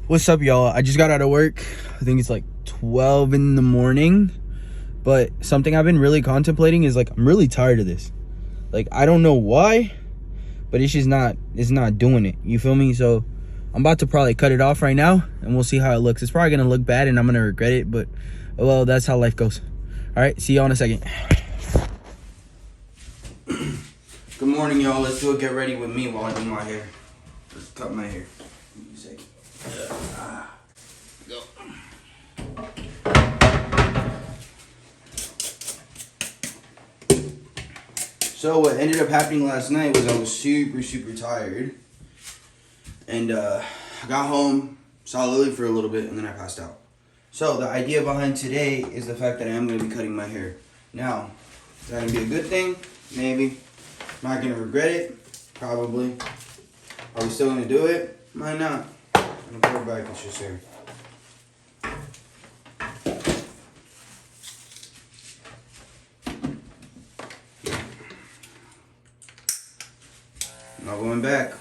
What's up, y'all? I just got out of work. I think it's like 12 in the morning. But something I've been really contemplating is like I'm really tired of this. Like I don't know why, but it's not doing it. You feel me? So I'm about to probably cut it off right now and we'll see how it looks. It's probably gonna look bad and I'm gonna regret it, but well, that's how life goes. Alright, see y'all in a second. Good morning, y'all. Let's do a get ready with me while I do my hair. Let's cut my hair. Give me a second. Go. So what ended up happening last night was I was super tired. And I got home, saw Lily for a little bit, and then I passed out. So the idea behind today is the fact that I am going to be cutting my hair. Now, is that going to be a good thing? Maybe. Am I going to regret it? Probably. Are we still going to do it? Might not. I'm going to put it back, it's just hair. Not going back.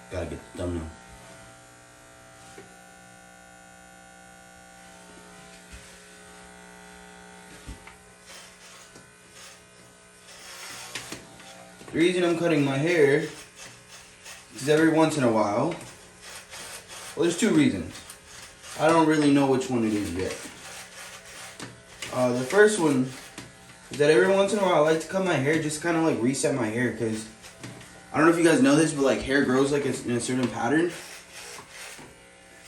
Gotta get the thumbnail. The reason I'm cutting my hair is every once in a while. Well, there's two reasons. I don't really know which one it is yet. The first one is that every once in a while I like to cut my hair just kind of like reset my hair, because I don't know if you guys know this, but like hair grows like in a certain pattern.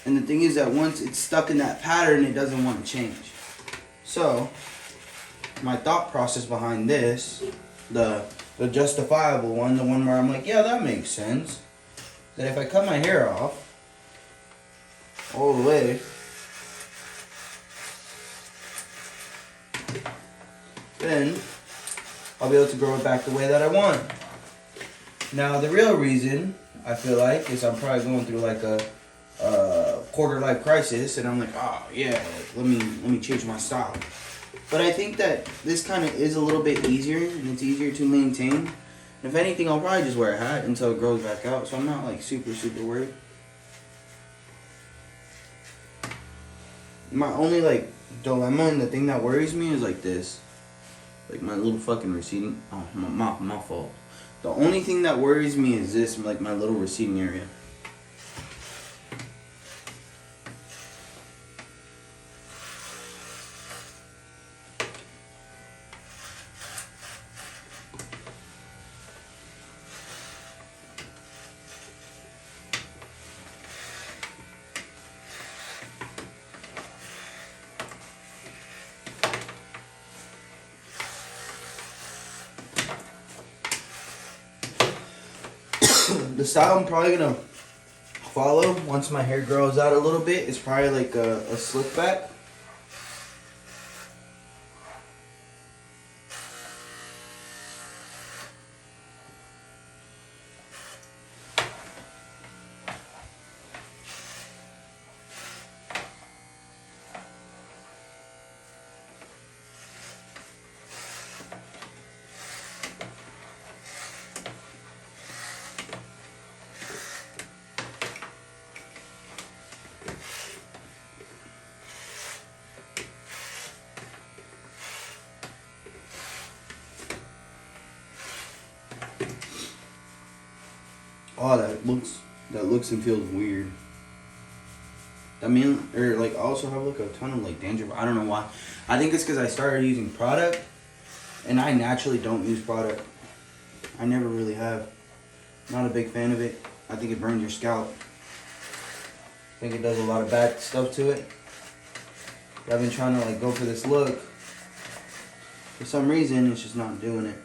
And the thing is that once it's stuck in that pattern, it doesn't want to change. So my thought process behind this, the justifiable one, the one where I'm like, yeah, that makes sense, that if I cut my hair off all the way, then I'll be able to grow it back the way that I want. Now the real reason I feel like is I'm probably going through like a quarter life crisis, and I'm like, oh yeah, like, let me change my style. But I think that this kind of is a little bit easier, and it's easier to maintain. And if anything, I'll probably just wear a hat until it grows back out, so I'm not like super worried. My only like dilemma and the thing that worries me is like this, like my little fucking receding. Oh, my fault. The only thing that worries me is this, like my little receding area. The style I'm probably gonna follow once my hair grows out a little bit is probably like a slick back. Oh, that looks and feels weird. I mean, or like I also have like a ton of like dandruff. I don't know why. I think it's because I started using product, and I naturally don't use product. I never really have. Not a big fan of it. I think it burns your scalp. I think it does a lot of bad stuff to it. But I've been trying to like go for this look. For some reason, it's just not doing it.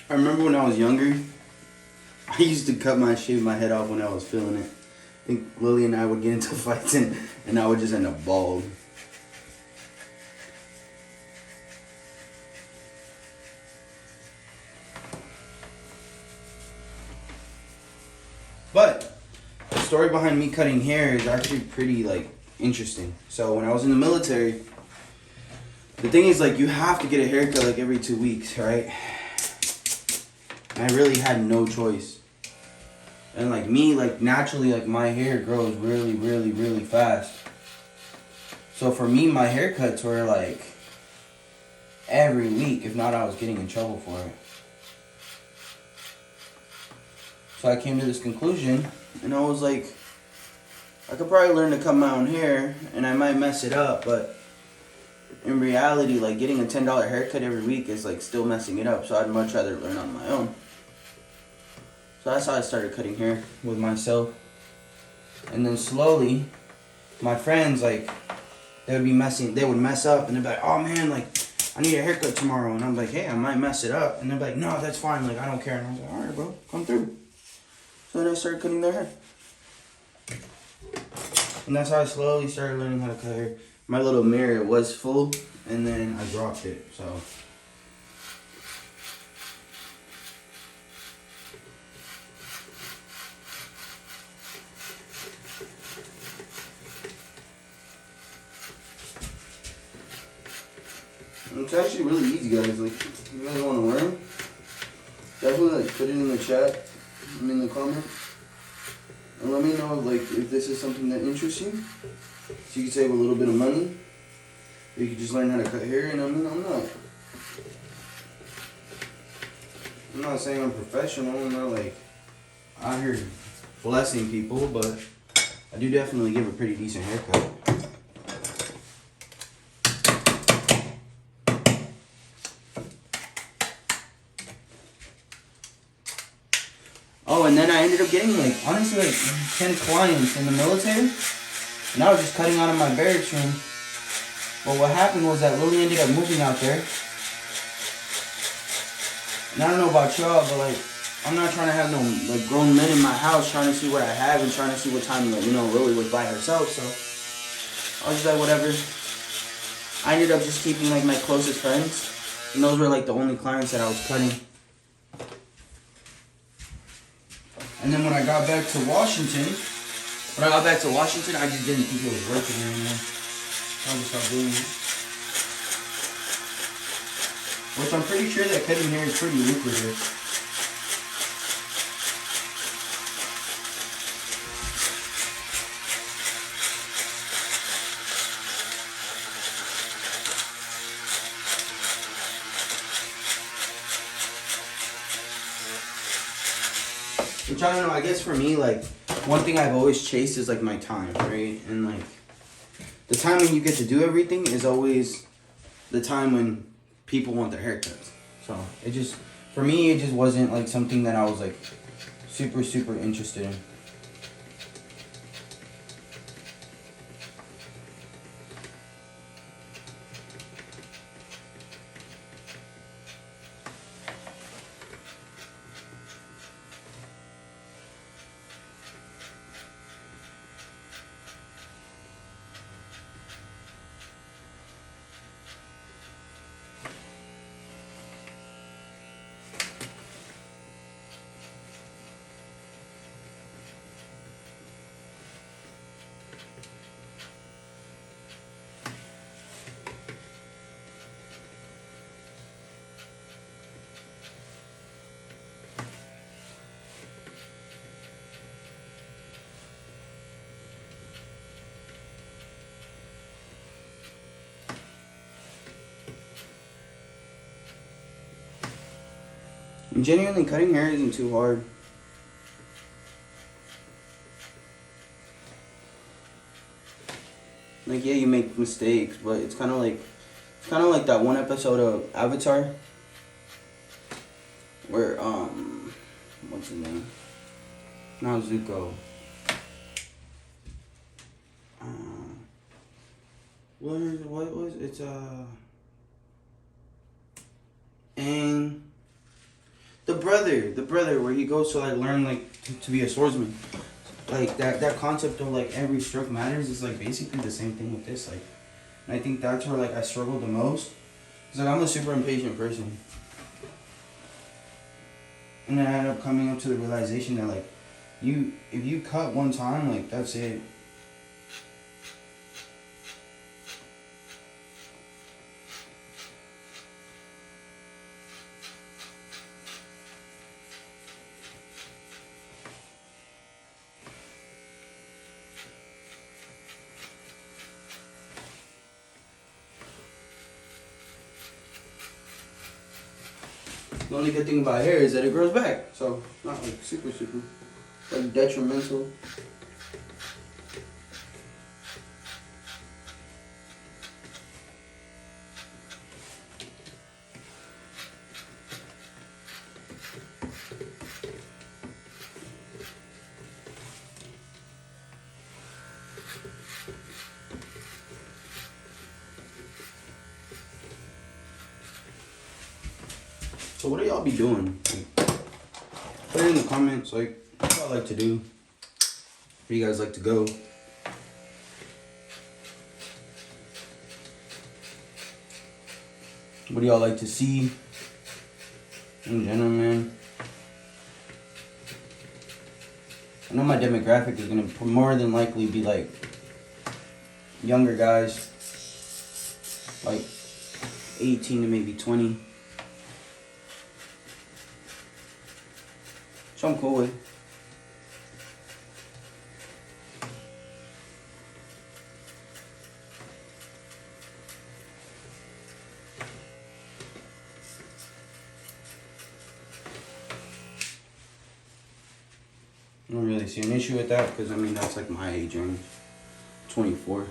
I remember when I was younger, I used to shave my head off when I was feeling it. I think Lily and I would get into fights and I would just end up bald. But the story behind me cutting hair is actually pretty like interesting. So when I was in the military, the thing is like you have to get a haircut like every 2 weeks, right? And I really had no choice. And like me, like naturally, like my hair grows really, really, really fast. So for me, my haircuts were like every week. If not, I was getting in trouble for it. So I came to this conclusion, and I was like, I could probably learn to cut my own hair, and I might mess it up, but in reality, like getting a $10 haircut every week is like still messing it up. So I'd much rather learn on my own. So that's how I started cutting hair with myself. And then slowly, my friends, like, they would mess up, and they'd be like, oh man, like, I need a haircut tomorrow. And I'm like, hey, I might mess it up. And they'd be like, no, that's fine, like, I don't care. And I was like, all right, bro, come through. So then I started cutting their hair. And that's how I slowly started learning how to cut hair. My little mirror was full, and then I dropped it, so. It's actually really easy, guys. Like, if you guys want to learn, definitely like put it in the chat, in the comments, and let me know like if this is something that interests you. So you can save a little bit of money. Or you can just learn how to cut hair. And I'm not saying I'm professional. I'm not like out here blessing people, but I do definitely give a pretty decent haircut. Oh, and then I ended up getting like, honestly, like 10 clients in the military. And I was just cutting out of my barracks room. But what happened was that Lily ended up moving out there. And I don't know about y'all, but like, I'm not trying to have no like grown men in my house trying to see what I have and trying to see what time, like, Lily was by herself. So I was just like, whatever. I ended up just keeping like my closest friends. And those were like the only clients that I was cutting. And then when I got back to Washington, I just didn't think it was working anymore. I just stopped doing it. Which I'm pretty sure that cutting hair is pretty lucrative. Which I don't know, I guess for me, like, one thing I've always chased is like my time, right? And like, the time when you get to do everything is always the time when people want their haircuts. So it just, for me, it just wasn't like something that I was like super, super interested in. And genuinely, cutting hair isn't too hard. Like, yeah, you make mistakes, but it's kind of like that one episode of Avatar where what's his name? Not Zuko. What was it's and the brother where he goes to like learn like to be a swordsman. Like that concept of like every stroke matters is like basically the same thing with this. Like, and I think that's where like I struggle the most. Cause like I'm a super impatient person, and then I end up coming up to the realization that like if you cut one time, like that's it. The only good thing about hair is that it grows back, so not like super like detrimental. So what do y'all be doing? Like, put it in the comments, like, what y'all like to do. Where you guys like to go. What do y'all like to see? In general, man. I know my demographic is gonna more than likely be like younger guys. Like 18 to maybe 20. So I'm cool with. I don't really see an issue with that because I mean that's like my age range, 24.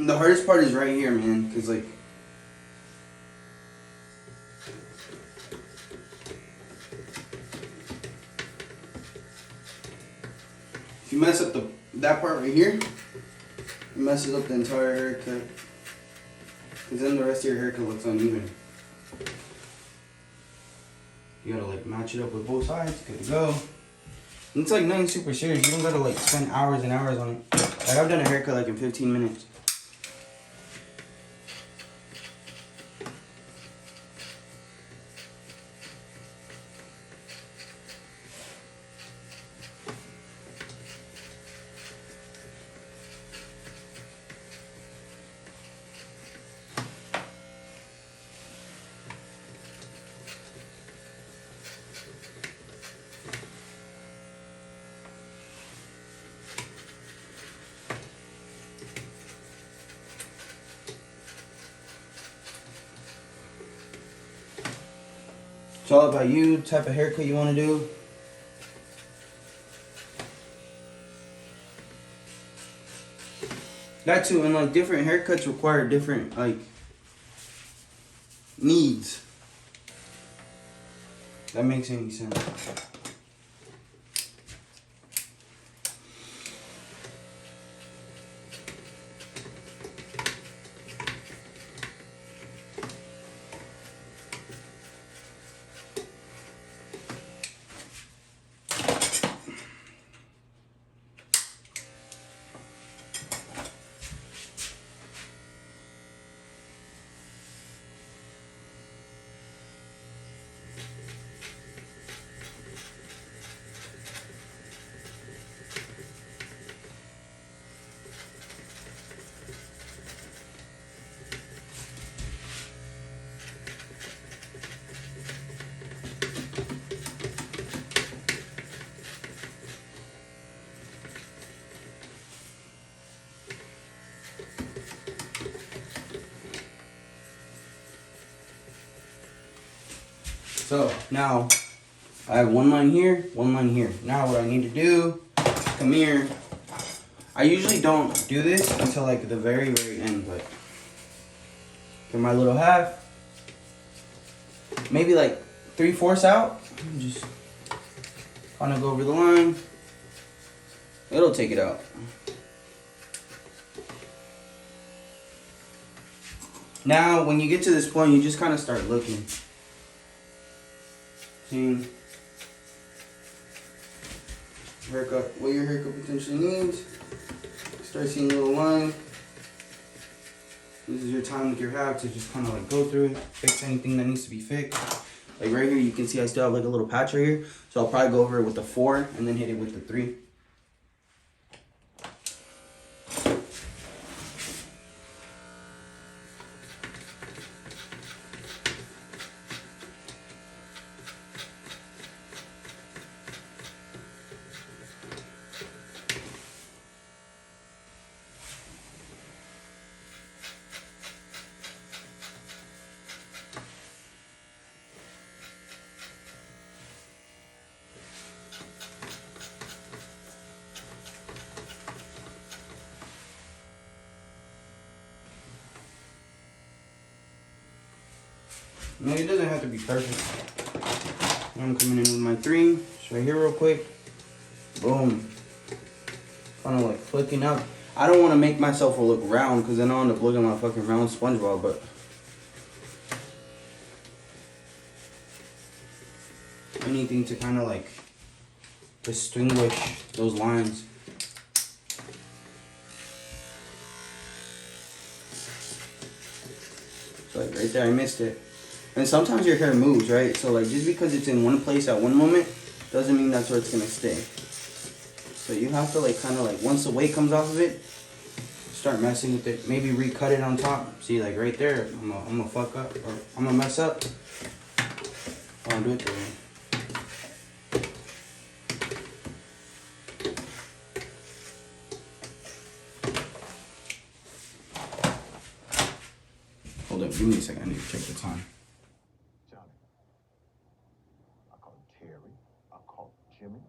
The hardest part is right here, man, because like if you mess up that part right here, it messes up the entire haircut. Because then the rest of your haircut looks uneven. You gotta like match it up with both sides, good to go. And it's like nothing super serious. You don't gotta like spend hours and hours on it. Like I've done a haircut like in 15 minutes. It's all about you, type of haircut you want to do. That too, and like different haircuts require different like needs. That makes any sense. So now I have one line here, one line here. Now what I need to do, come here. I usually don't do this until like the very, very end, but get my little half, maybe like 3/4 out. Just kind of go over the line. It'll take it out. Now, when you get to this point, you just kind of start looking. Seeing haircut, what your haircut potentially needs. Start seeing a little line. This is your time with your half to just kind of like go through it, fix anything that needs to be fixed. Like right here, you can see I still have like a little patch right here. So I'll probably go over it with the 4 and then hit it with the 3. No, it doesn't have to be perfect. I'm coming in with my 3, just right here real quick. Boom. Kind of like flicking up. I don't want to make myself look round because then I'll end up looking like fucking round SpongeBob, but anything to kind of like distinguish those lines. So like right there, I missed it. And sometimes your hair moves, right? So like just because it's in one place at one moment doesn't mean that's where it's gonna stay. So you have to like kind of like, once the weight comes off of it, start messing with it. Maybe recut it on top. See, like right there, I'm gonna fuck up, or I'm gonna mess up. I don't do it that way. Hold up, give me a second. I need to check the time. Johnny. I call him Terry. I call him Jimmy.